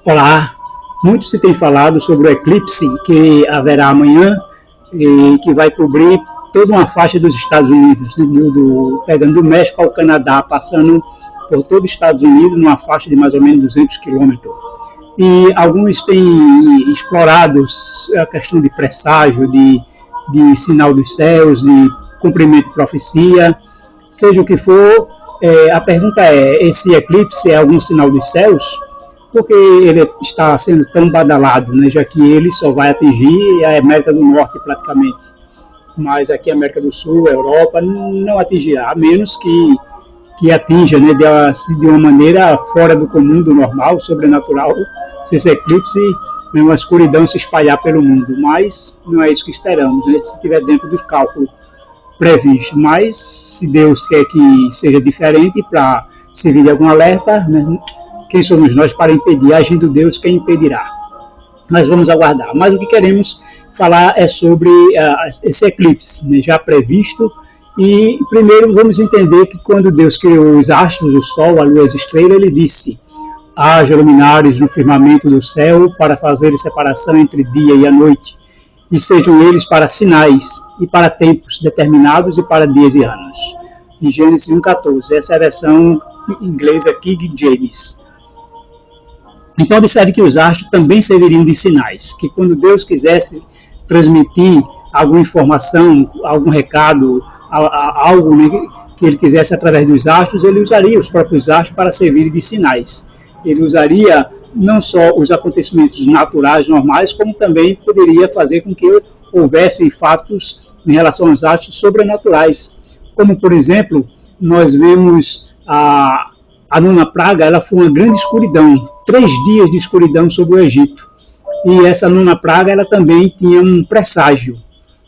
Olá, muito se tem falado sobre o eclipse que haverá amanhã e que vai cobrir toda uma faixa dos Estados Unidos, né, pegando do México ao Canadá, passando por todo os Estados Unidos, numa faixa de mais ou menos 200 quilômetros. E alguns têm explorado a questão de presságio, de sinal dos céus, de cumprimento de profecia, seja o que for. A pergunta é, esse eclipse é algum sinal dos céus? Porque ele está sendo tão badalado, né, já que ele só vai atingir a América do Norte praticamente. Mas aqui a América do Sul, a Europa, não atingirá, a menos que atinja, né, de uma maneira fora do comum, do normal, sobrenatural, se esse eclipse, né, uma escuridão se espalhar pelo mundo. Mas não é isso que esperamos, né, se estiver dentro dos cálculos previstos. Mas se Deus quer que seja diferente, para servir de algum alerta, né, quem somos nós para impedir? Agindo Deus, quem impedirá? Mas vamos aguardar. Mas o que queremos falar é sobre esse eclipse, né, já previsto. E primeiro vamos entender que quando Deus criou os astros, o Sol, a Lua e as estrelas, ele disse: haja luminares no firmamento do céu para fazer separação entre dia e a noite, e sejam eles para sinais e para tempos determinados e para dias e anos. Em Gênesis 1,14. Essa é a versão inglesa King James. Então observe que os astros também serviriam de sinais, que quando Deus quisesse transmitir alguma informação, algum recado, algo, né, que ele quisesse através dos astros, ele usaria os próprios astros para servirem de sinais. Ele usaria não só os acontecimentos naturais, normais, como também poderia fazer com que houvessem fatos em relação aos astros sobrenaturais. Como, por exemplo, nós vemos a nona praga, ela foi uma grande escuridão, 3 dias de escuridão sobre o Egito. E essa nona praga, ela também tinha um presságio.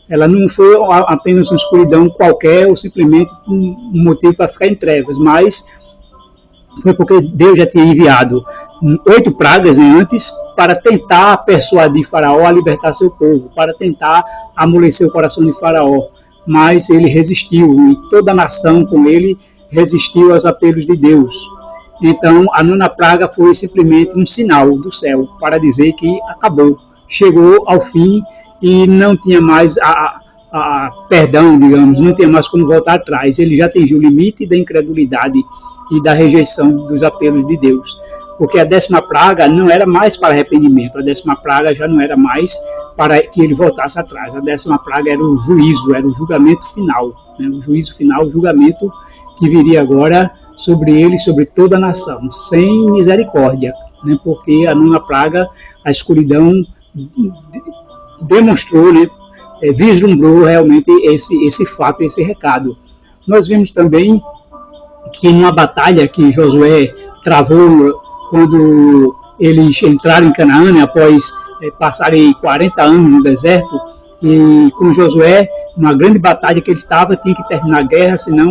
Ela não foi apenas uma escuridão qualquer, ou simplesmente um motivo para ficar em trevas, mas foi porque Deus já tinha enviado 8 pragas antes para tentar persuadir Faraó a libertar seu povo, para tentar amolecer o coração de Faraó. Mas ele resistiu, e toda a nação com ele resistiu aos apelos de Deus. Então, a nona praga foi simplesmente um sinal do céu para dizer que acabou, chegou ao fim e não tinha mais perdão, digamos, não tinha mais como voltar atrás. Ele já atingiu o limite da incredulidade e da rejeição dos apelos de Deus. Porque a 10ª praga não era mais para arrependimento, a 10ª praga já não era mais para que ele voltasse atrás. A 10ª praga era o juízo, era o julgamento final, né? O juízo final, o julgamento que viria agora sobre ele, sobre toda a nação, sem misericórdia, né? Porque a nona praga, a escuridão demonstrou, né? Vislumbrou realmente esse fato, esse recado. Nós vimos também que numa batalha que Josué travou quando eles entraram em Canaã, né, após passarem 40 anos no deserto, e com Josué, numa grande batalha que ele estava, tinha que terminar a guerra, senão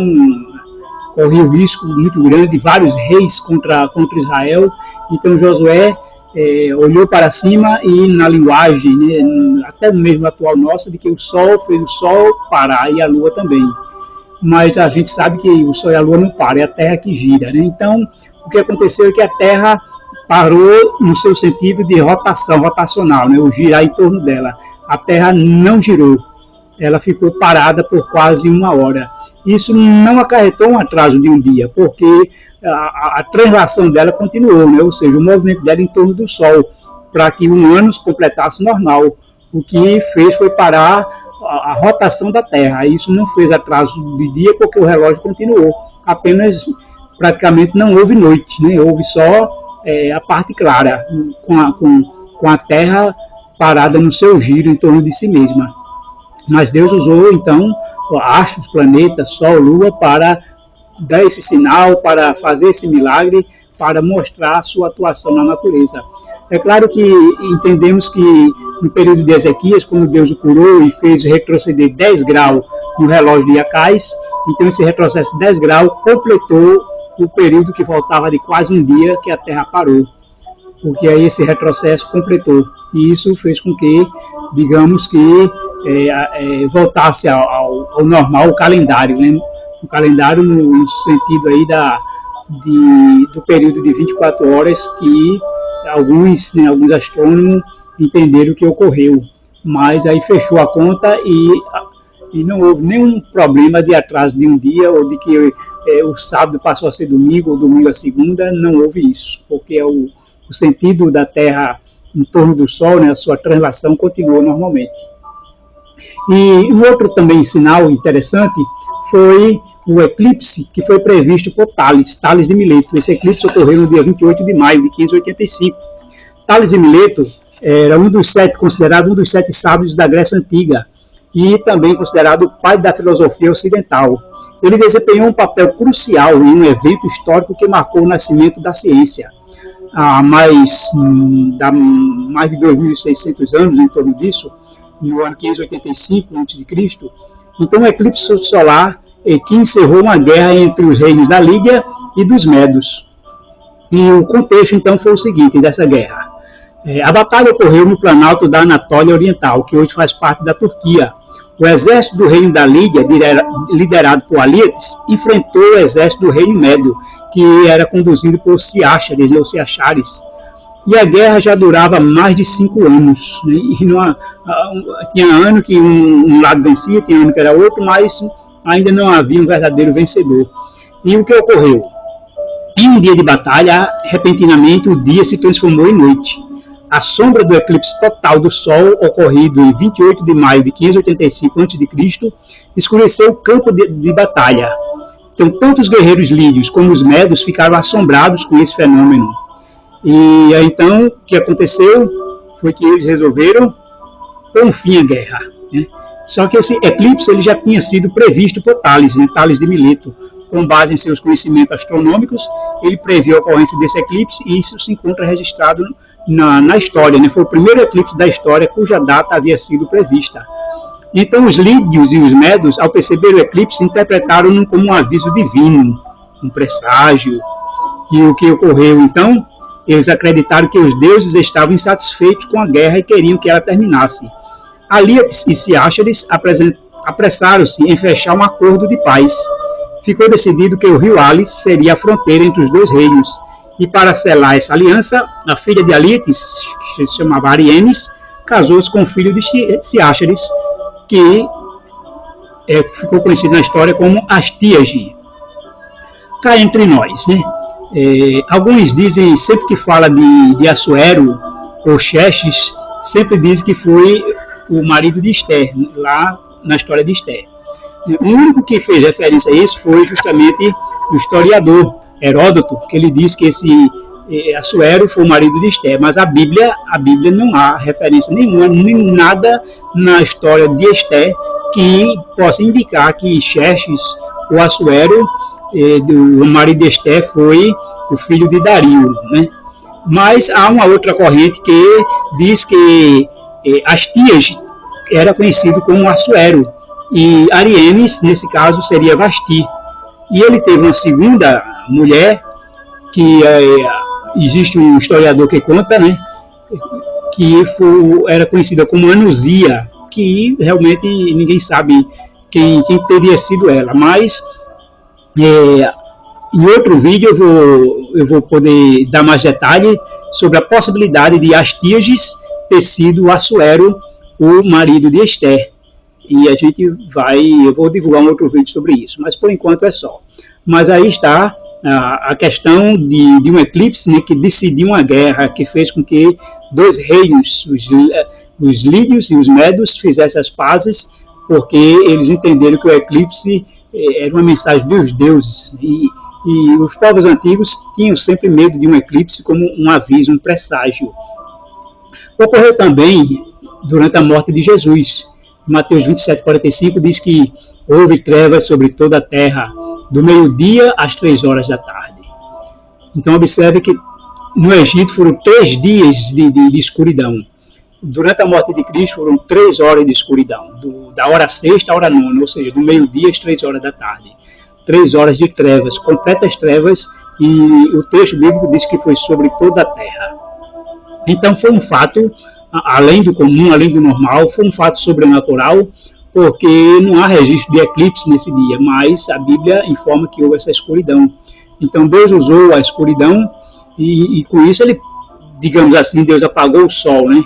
corria o risco muito grande de vários reis contra Israel. Então Josué olhou para cima e na linguagem, né, até mesmo atual nossa, de que o sol fez o sol parar e a lua também. Mas a gente sabe que o sol e a lua não param, é a terra que gira, né? Então o que aconteceu é que a terra parou no seu sentido de rotacional, né, o girar em torno dela. A terra não girou, ela ficou parada por quase 1 hora. Isso não acarretou um atraso de um dia, porque a translação dela continuou, né? Ou seja, o movimento dela em torno do Sol, para que um ano se completasse normal. O que fez foi parar a rotação da Terra. Isso não fez atraso de dia, porque o relógio continuou. Apenas, praticamente, não houve noite, né? Houve só a parte clara, com a Terra parada no seu giro em torno de si mesma. Mas Deus usou, então, astros, planetas, Sol, Lua, para dar esse sinal, para fazer esse milagre, para mostrar a sua atuação na natureza. É claro que entendemos que no período de Ezequias, quando Deus o curou e fez retroceder 10 graus no relógio de Acais, então esse retrocesso de 10 graus completou o período que faltava de quase um dia que a Terra parou, porque aí esse retrocesso completou. E isso fez com que, digamos que, voltasse ao normal o calendário, né? O calendário no sentido aí do período de 24 horas que alguns astrônomos entenderam o que ocorreu, mas aí fechou a conta e não houve nenhum problema de atraso de um dia ou de que o sábado passou a ser domingo ou domingo a segunda, não houve isso, porque o sentido da Terra em torno do Sol, né, a sua translação continuou normalmente. E um outro também sinal interessante foi o eclipse que foi previsto por Tales de Mileto. Esse eclipse ocorreu no dia 28 de maio de 1585. Tales de Mileto era considerado um dos 7 sábios da Grécia Antiga e também considerado o pai da filosofia ocidental. Ele desempenhou um papel crucial em um evento histórico que marcou o nascimento da ciência. Há mais de 2.600 anos, em torno disso, no ano 585 a.C., então o eclipse solar que encerrou uma guerra entre os reinos da Lídia e dos Medos. E o contexto, então, foi o seguinte dessa guerra. A batalha ocorreu no planalto da Anatólia Oriental, que hoje faz parte da Turquia. O exército do reino da Lídia, liderado por Alíates, enfrentou o exército do reino Médio, que era conduzido por Ciáchares, ou Ciachares. E a guerra já durava mais de 5 anos. Né? E tinha ano que um lado vencia, tinha ano que era outro, mas ainda não havia um verdadeiro vencedor. E o que ocorreu? Em um dia de batalha, repentinamente o dia se transformou em noite. A sombra do eclipse total do Sol, ocorrido em 28 de maio de 585 a.C., escureceu o campo de batalha. Então, tanto os guerreiros lídios como os medos ficaram assombrados com esse fenômeno. E aí, então, o que aconteceu foi que eles resolveram pôr um fim à guerra. Né? Só que esse eclipse ele já tinha sido previsto por Tales, né? Tales de Mileto. Com base em seus conhecimentos astronômicos, ele previu a ocorrência desse eclipse e isso se encontra registrado na história. Né? Foi o primeiro eclipse da história cuja data havia sido prevista. Então, os lídios e os medos, ao perceber o eclipse, interpretaram-no como um aviso divino, um presságio. E o que ocorreu, então? Eles acreditaram que os deuses estavam insatisfeitos com a guerra e queriam que ela terminasse. Alíates e Ciáchares apressaram-se em fechar um acordo de paz. Ficou decidido que o rio Alis seria a fronteira entre os dois reinos. E para selar essa aliança, a filha de Alíates, que se chamava Arienes, casou-se com o filho de Ciáchares, que ficou conhecido na história como Astíage. Cá entre nós, né? Alguns dizem, sempre que fala de Assuero ou Xerxes, sempre dizem que foi o marido de Esther, lá na história de Esther. O único que fez referência a isso foi justamente o historiador Heródoto, que ele diz que esse Assuero foi o marido de Esther, mas a Bíblia não há referência nenhuma, nem nada na história de Esther que possa indicar que Xerxes ou Assuero, o marido de Esther, foi o filho de Dario, né? Mas há uma outra corrente que diz que Astíage era conhecido como Assuero e Arienes, nesse caso, seria Vasti. E ele teve uma segunda mulher que existe um historiador que conta, né, que era conhecida como Anusia, que realmente ninguém sabe quem teria sido ela, mas em outro vídeo eu vou poder dar mais detalhes sobre a possibilidade de Astíages ter sido Assuero, o marido de Esther. E eu vou divulgar um outro vídeo sobre isso, mas por enquanto é só. Mas aí está a questão de um eclipse, né, que decidiu uma guerra, que fez com que dois reinos, os lídios e os medos, fizessem as pazes, porque eles entenderam que o eclipse era uma mensagem dos deuses, e os povos antigos tinham sempre medo de um eclipse como um aviso, um presságio. Ocorreu também durante a morte de Jesus. Mateus 27:45 diz que houve trevas sobre toda a terra, do meio-dia às 3 horas da tarde. Então observe que no Egito foram 3 dias de escuridão. Durante a morte de Cristo foram 3 horas de escuridão, da hora sexta à hora nona, ou seja, do meio-dia às 3 horas da tarde. 3 horas de trevas, completas trevas, e o texto bíblico diz que foi sobre toda a terra. Então foi um fato, além do comum, além do normal, foi um fato sobrenatural, porque não há registro de eclipse nesse dia, mas a Bíblia informa que houve essa escuridão. Então Deus usou a escuridão e com isso ele digamos assim, Deus apagou o sol, né?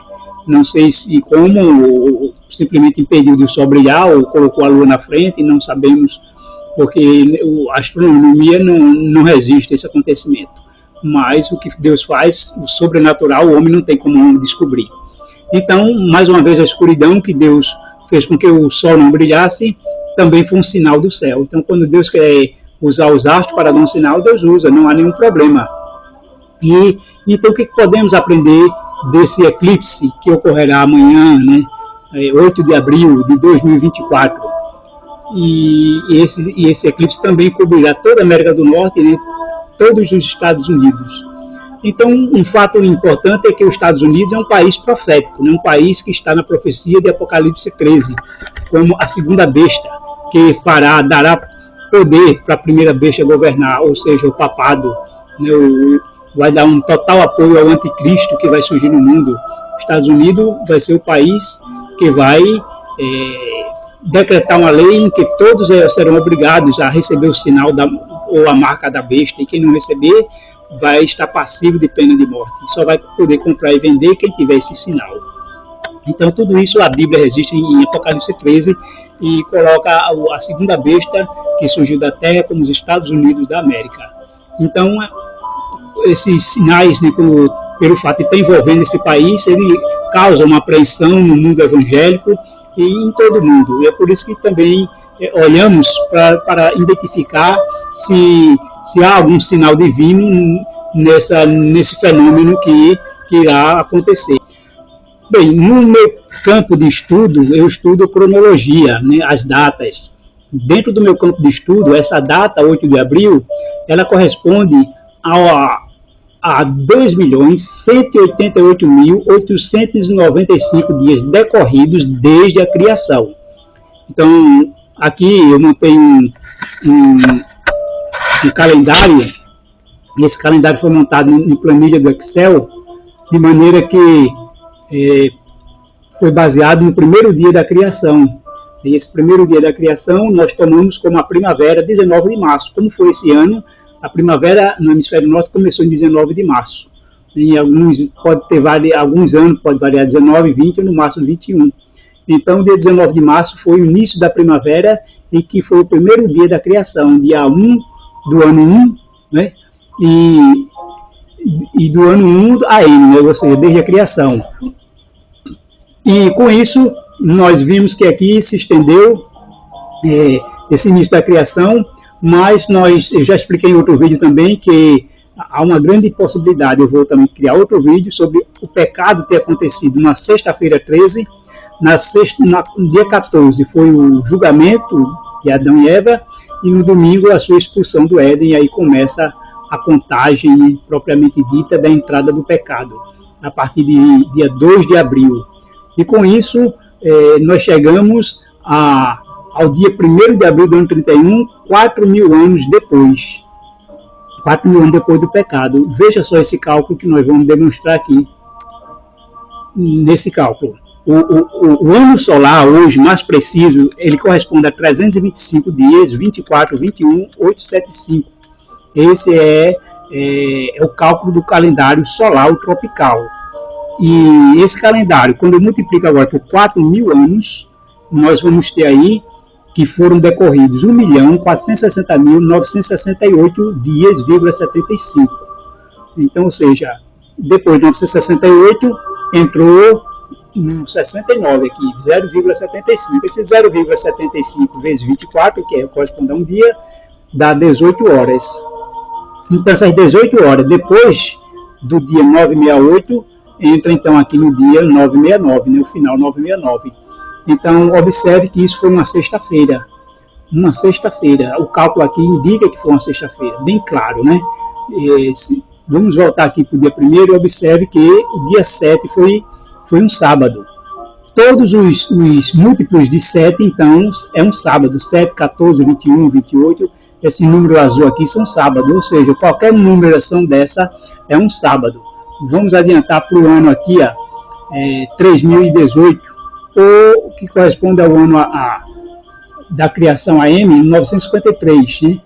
Não sei se como, ou simplesmente impediu do sol brilhar, ou colocou a lua na frente, não sabemos, porque a astronomia não resiste a esse acontecimento. Mas o que Deus faz, o sobrenatural, o homem não tem como descobrir. Então, mais uma vez, a escuridão que Deus fez com que o sol não brilhasse, também foi um sinal do céu. Então, quando Deus quer usar os astros para dar um sinal, Deus usa, não há nenhum problema. Então, o que podemos aprender desse eclipse que ocorrerá amanhã, né, 8 de abril de 2024? E esse eclipse também cobrirá toda a América do Norte, né, todos os Estados Unidos. Então, um fato importante é que os Estados Unidos é um país profético, né, um país que está na profecia de Apocalipse 13, como a segunda besta, que dará poder para a primeira besta governar, ou seja, o papado, né, vai dar um total apoio ao anticristo que vai surgir no mundo. Os Estados Unidos vai ser o país que vai decretar uma lei em que todos serão obrigados a receber o sinal ou a marca da besta, e quem não receber vai estar passivo de pena de morte. Só vai poder comprar e vender quem tiver esse sinal. Então, tudo isso a Bíblia registra em Apocalipse 13 e coloca a segunda besta que surgiu da terra como os Estados Unidos da América. Então, esses sinais, né, pelo fato de estar envolvendo esse país, ele causa uma apreensão no mundo evangélico e em todo o mundo. E é por isso que também olhamos para identificar se há algum sinal divino nesse fenômeno que irá acontecer. Bem, no meu campo de estudo, eu estudo cronologia, né, as datas. Dentro do meu campo de estudo, essa data, 8 de abril, ela corresponde a 2.188.895 dias decorridos desde a criação. Então, aqui eu montei um calendário, e esse calendário foi montado em planilha do Excel, de maneira que foi baseado no primeiro dia da criação. E esse primeiro dia da criação nós tomamos como a primavera, 19 de março. Como foi esse ano, a primavera no hemisfério norte começou em 19 de março. Em alguns anos pode variar 19, 20 ou no máximo 21. Então, o dia 19 de março foi o início da primavera e que foi o primeiro dia da criação, dia 1 do ano 1, né? E do ano 1 a N, né? Ou seja, desde a criação. E com isso, nós vimos que aqui se estendeu esse início da criação, mas eu já expliquei em outro vídeo também que há uma grande possibilidade, eu vou também criar outro vídeo sobre o pecado ter acontecido na sexta-feira 13, no dia 14 foi o julgamento de Adão e Eva, e no domingo a sua expulsão do Éden, e aí começa a contagem propriamente dita da entrada do pecado, a partir de dia 2 de abril. E com isso, nós chegamos ao dia 1º de abril do ano 31, 4.000 anos depois. 4.000 anos depois do pecado. Veja só esse cálculo que nós vamos demonstrar aqui, nesse cálculo. O ano solar, hoje, mais preciso, ele corresponde a 325 dias, 24, 21, 875. Esse é o cálculo do calendário solar tropical. E esse calendário, quando eu multiplico agora por 4.000 anos, nós vamos ter aí que foram decorridos 1.460.968 dias,75. Então, ou seja, depois de 968, entrou um 69 aqui, 0,75. Esse 0,75 vezes 24, que corresponde a um dia, dá 18 horas. Então, essas 18 horas, depois do dia 968, entra então aqui no dia 969, né, o final 969. Então, observe que isso foi uma sexta-feira. Uma sexta-feira. O cálculo aqui indica que foi uma sexta-feira, bem claro, né? Vamos voltar aqui para o dia 1º e observe que o dia 7 foi um sábado. Todos os múltiplos de 7, então, é um sábado. 7, 14, 21, 28, esse número azul aqui são sábados, ou seja, qualquer numeração dessa é um sábado. Vamos adiantar para o ano aqui, 3018, ou que corresponde ao ano da criação AM, 1953. Né?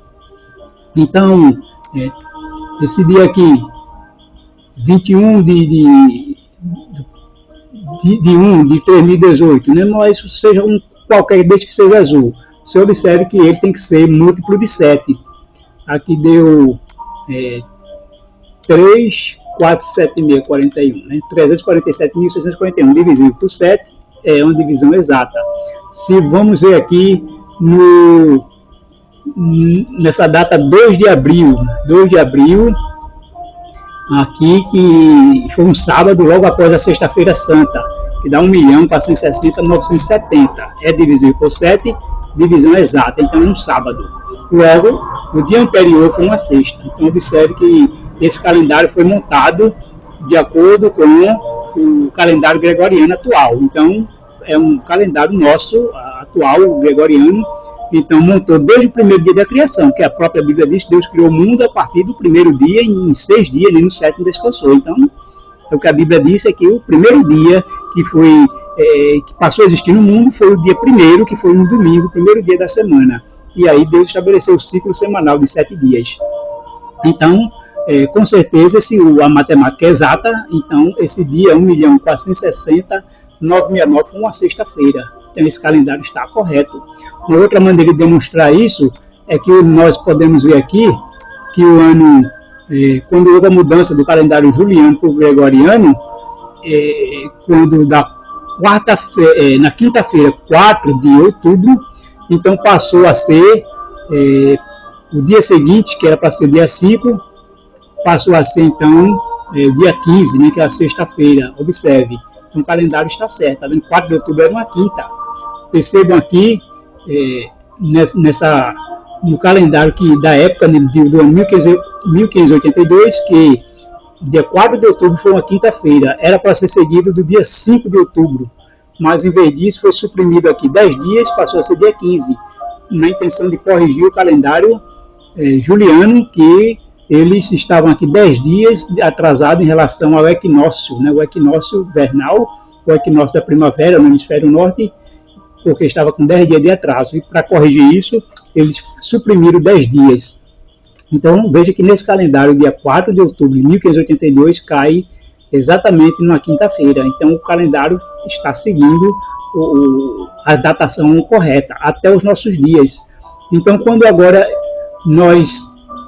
Então, esse dia aqui, 21 de 1 de 2018, né? Mas seja qualquer, desde que seja azul. Você observe que ele tem que ser múltiplo de 7. Aqui deu 3, 4, 7, 6, 41. Né? 347.641 divisível por 7 é uma divisão exata. Se vamos ver aqui nessa data 2 de abril, aqui que foi um sábado logo após a Sexta-feira Santa, que dá 1.460.970. É divisível por 7, divisão exata, então é um sábado. Logo, o dia anterior foi uma sexta. Então observe que esse calendário foi montado de acordo com o calendário gregoriano atual. Então é um calendário nosso, atual, gregoriano. Então montou desde o primeiro dia da criação, que a própria Bíblia diz que Deus criou o mundo a partir do primeiro dia, em 6 dias, nem no 7º descansou. Então, o que a Bíblia diz é que o primeiro dia que passou a existir no mundo foi o dia primeiro, que foi um domingo, o primeiro dia da semana. E aí Deus estabeleceu o ciclo semanal de 7 dias. Então, com certeza, a matemática é exata, então esse dia 1.460.969 foi uma sexta-feira. Então esse calendário está correto. Uma outra maneira de demonstrar isso é que nós podemos ver aqui que o ano, quando houve a mudança do calendário juliano para o gregoriano, quando na quinta-feira, 4 de outubro, então passou a ser o dia seguinte, que era para ser o dia 5, passou a ser então o dia 15, né, que é a sexta-feira. Observe, então o calendário está certo, tá vendo? 4 de outubro era uma quinta. Percebam aqui, no calendário da época do ano 1582, que dia 4 de outubro foi uma quinta-feira, era para ser seguido do dia 5 de outubro, mas em vez disso foi suprimido aqui 10 dias, passou a ser dia 15, na intenção de corrigir o calendário juliano, que eles estavam aqui 10 dias atrasados em relação ao equinócio, né, o equinócio vernal, o equinócio da primavera no hemisfério norte, porque estava com 10 dias de atraso. E para corrigir isso, eles suprimiram 10 dias. Então, veja que nesse calendário, dia 4 de outubro de 1582, cai exatamente numa quinta-feira. Então, o calendário está seguindo a datação correta, até os nossos dias. Então, quando agora nós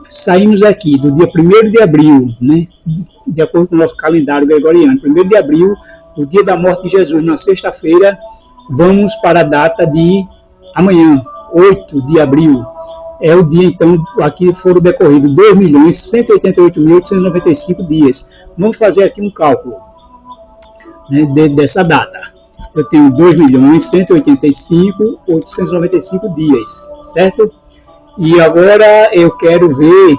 saímos aqui do dia 1º de abril, né, de acordo com o nosso calendário gregoriano, 1º de abril, o dia da morte de Jesus, na sexta-feira, vamos para a data de amanhã, 8 de abril. É o dia, então, aqui foram decorridos 2.188.895 dias. Vamos fazer aqui um cálculo, né, dessa data. Eu tenho 2.185.895 dias, certo? E agora eu quero ver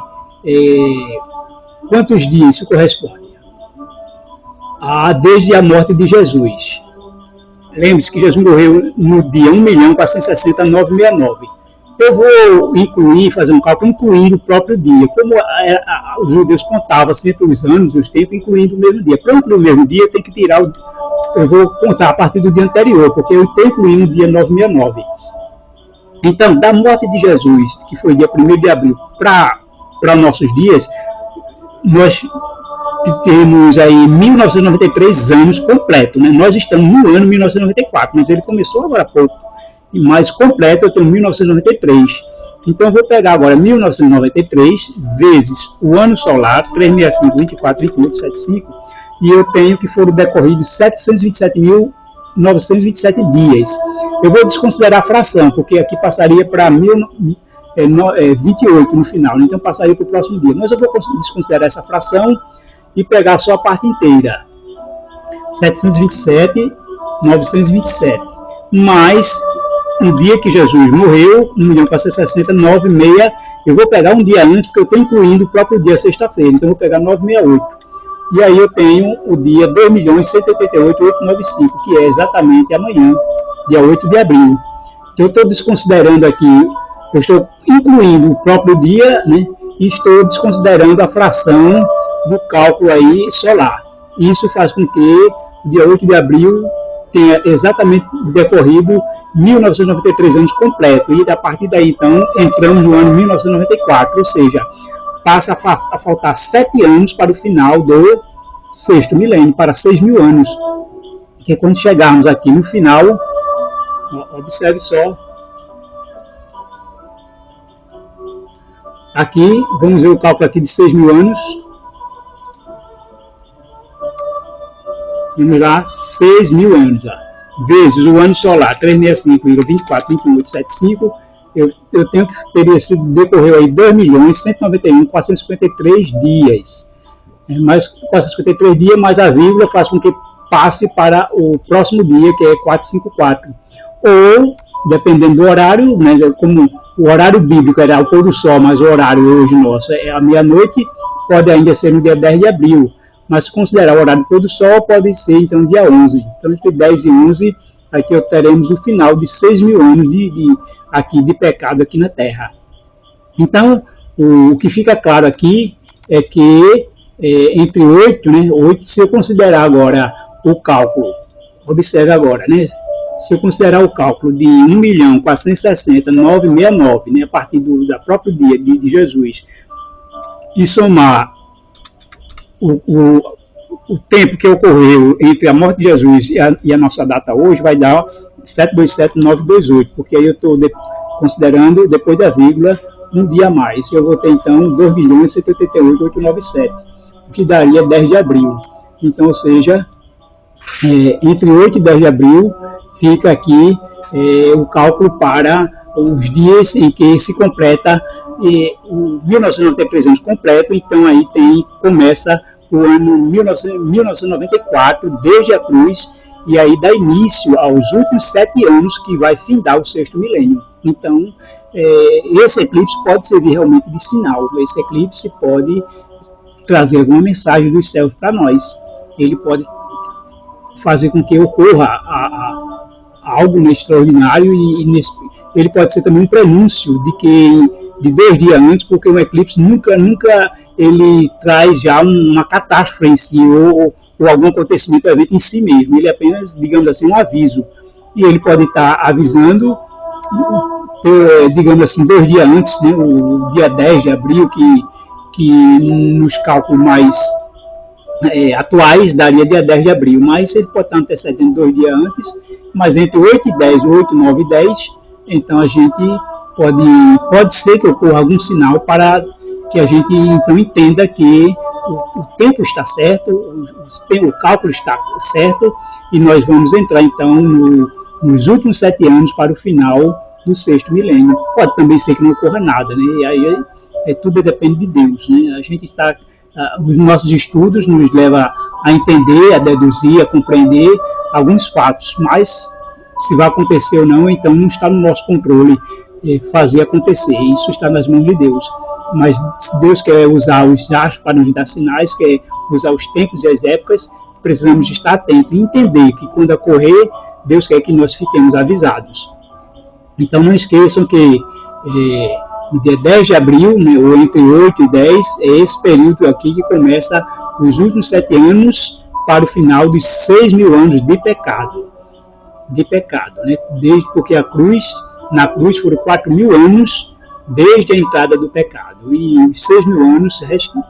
quantos dias isso corresponde. Desde a morte de Jesus. Lembre-se que Jesus morreu no dia 1.460.969. Eu vou fazer um cálculo incluindo o próprio dia. Como os judeus contavam sempre os anos, os tempos, incluindo o mesmo dia. Para incluir o mesmo dia, eu tenho que tirar eu vou contar a partir do dia anterior, porque eu estou incluindo o dia 969. Então, da morte de Jesus, que foi dia 1º de abril, para nossos dias, nós temos aí 1993 anos completo, né? Nós estamos no ano 1994, mas ele começou agora há pouco. E mais completo eu tenho 1993. Então eu vou pegar agora 1993 vezes o ano solar, 365, 24, 28, 75, e eu tenho que foram decorridos 727.927 dias. Eu vou desconsiderar a fração, porque aqui passaria para 28 no final, então passaria para o próximo dia. Mas eu vou desconsiderar essa fração e pegar só a parte inteira. 727.927, mais um dia que Jesus morreu, 1.460.966. Eu vou pegar um dia antes, porque eu estou incluindo o próprio dia, sexta-feira, então eu vou pegar 968. E aí eu tenho o dia 2.188.895, que é exatamente amanhã, dia 8 de abril. Então eu estou desconsiderando aqui, eu estou incluindo o próprio dia, né, e estou desconsiderando a fração do cálculo aí solar. Isso faz com que o dia 8 de abril tenha exatamente decorrido 1993 anos completo, e a partir daí então entramos no ano 1994, ou seja, passa a faltar 7 anos para o final sexto milênio, para 6.000 anos. Que quando chegarmos aqui no final, observe só, aqui, vamos ver o cálculo aqui de 6.000 anos. Vamos lá, 6.000 anos. Ó. Vezes o ano solar, 365,24,2875. Eu tenho que decorreu aí 2.191.453 dias. Mais 453 dias, mais a vírgula faz com que passe para o próximo dia, que é 454. Ou, dependendo do horário, né, como o horário bíblico era o pôr do sol, mas o horário hoje nosso é a meia-noite, pode ainda ser no dia 10 de abril. Mas se considerar o horário do pôr do sol, pode ser então dia 11. Então, entre 10 e 11, aqui teremos o final de 6.000 anos de pecado aqui na Terra. Então, o que fica claro aqui é que entre 8, né, 8, se eu considerar agora o cálculo, observe agora, né, se eu considerar o cálculo de 1.460.969, né, a partir do próprio dia de Jesus, e somar o tempo que ocorreu entre a morte de Jesus e a nossa data hoje, vai dar 727.928, porque aí eu estou considerando, depois da vírgula, um dia a mais. Eu vou ter então 2.188.897, o que daria 10 de abril. Então, ou seja, entre 8 e 10 de abril, fica aqui o cálculo para os dias em que se completa o 1993 anos completo. Então aí começa o ano 1994, desde a cruz, e aí dá início aos últimos 7 anos, que vai findar o sexto milênio. Então, esse eclipse pode servir realmente de sinal. Esse eclipse pode trazer alguma mensagem dos céus para nós. Ele pode fazer com que ocorra algo extraordinário, e ele pode ser também um prenúncio de 2 dias antes, porque o eclipse nunca ele traz já uma catástrofe em si, ou algum acontecimento, evento em si mesmo. Ele é apenas, digamos assim, um aviso. E ele pode estar avisando, digamos assim, 2 dias antes, né, o dia 10 de abril, que nos cálculos mais atuais daria dia 10 de abril, mas ele pode estar antecedendo 2 dias antes, mas entre 8 e 10, 8, 9 e 10, então a gente pode ser que ocorra algum sinal para que a gente então entenda que o tempo está certo, o cálculo está certo, e nós vamos entrar então nos últimos 7 anos para o final do sexto milênio. Pode também ser que não ocorra nada, né? E aí tudo depende de Deus, né? A gente está, os nossos estudos nos levam a entender, a deduzir, a compreender alguns fatos, mas se vai acontecer ou não, então não está no nosso controle fazer acontecer. Isso está nas mãos de Deus. Mas se Deus quer usar os astros para nos dar sinais, quer usar os tempos e as épocas, precisamos estar atentos e entender que quando ocorrer, Deus quer que nós fiquemos avisados. Então não esqueçam que no dia 10 de abril, né, ou entre 8 e 10, é esse período aqui que começa os últimos 7 anos para o final dos 6.000 anos de pecado. Né? Porque na cruz foram 4.000 anos desde a entrada do pecado, e os 6.000 anos restam.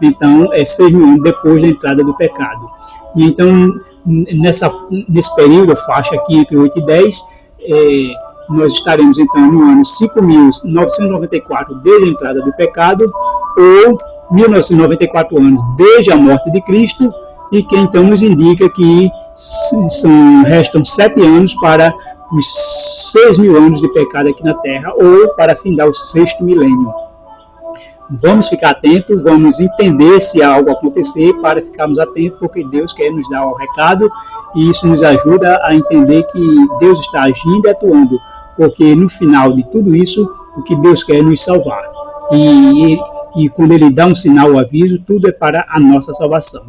Então, 6.000 anos depois da entrada do pecado. E então, nesse período, a faixa aqui entre 8 e 10, nós estaremos então no ano 5.994 desde a entrada do pecado, ou 1.994 anos desde a morte de Cristo, e que então nos indica que restam 7 anos para os 6.000 anos de pecado aqui na Terra, ou para findar o sexto milênio. Vamos ficar atentos, vamos entender se algo acontecer, para ficarmos atentos, porque Deus quer nos dar o recado, e isso nos ajuda a entender que Deus está agindo e atuando, porque no final de tudo isso, o que Deus quer é nos salvar. E quando Ele dá um sinal, um aviso, tudo é para a nossa salvação.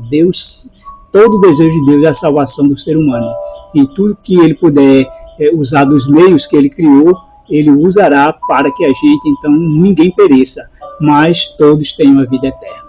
Todo o desejo de Deus é a salvação do ser humano, e tudo que Ele puder usar dos meios que Ele criou, Ele usará para que a gente, então, ninguém pereça, mas todos tenham a vida eterna.